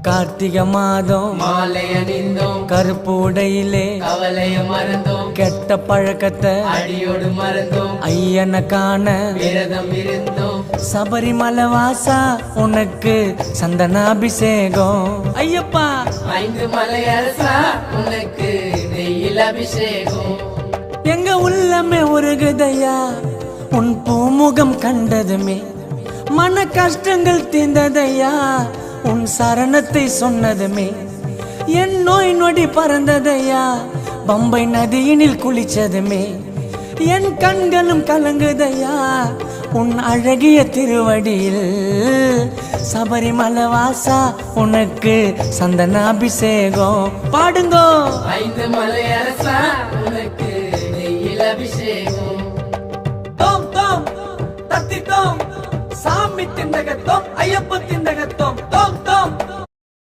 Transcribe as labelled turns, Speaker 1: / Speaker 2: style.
Speaker 1: கார்த்திகை மாதம்
Speaker 2: மாலை அணிந்தோம்,
Speaker 1: கருப்பு உடையிலே
Speaker 2: கவலைய மறந்தோம்,
Speaker 1: கெட்ட பழக்கத்தை
Speaker 2: அடியோடு மறந்தோம்,
Speaker 1: ஐயனை காண
Speaker 2: விரதம் இருந்தோம்.
Speaker 1: சபரிமலை வாசா உனக்கு சந்தனாபிஷேகம். ஐயப்பா
Speaker 2: 5 மலை அரசா உனக்கு நெய்யில் அபிஷேகம்.
Speaker 1: எங்க உள்ளமே உருகுதையா உன் பூமுகம் கண்டதுமே, மன கஷ்டங்கள் தீர்ந்ததையா உன் சரணத்தை சொன்னதுமே, என் நோய் நொடி பறந்ததையா பம்பை நதியினில் குளிச்சதுமே, என் கண்களும் கலங்குதையா உன் அழகிய திருவடியில். சபரிமலை வாசா உனக்கு சந்தனாபிஷேகம். பாடுங்கோ
Speaker 2: 5 மலை அரசா உனக்கு நெய்யில் அபிஷேகம்.
Speaker 1: தோம் தோம் தத்தி தோம் சாமி திண்டகத்தோம் ஐயப்ப திண்டகத்தோம் தோம் தோம்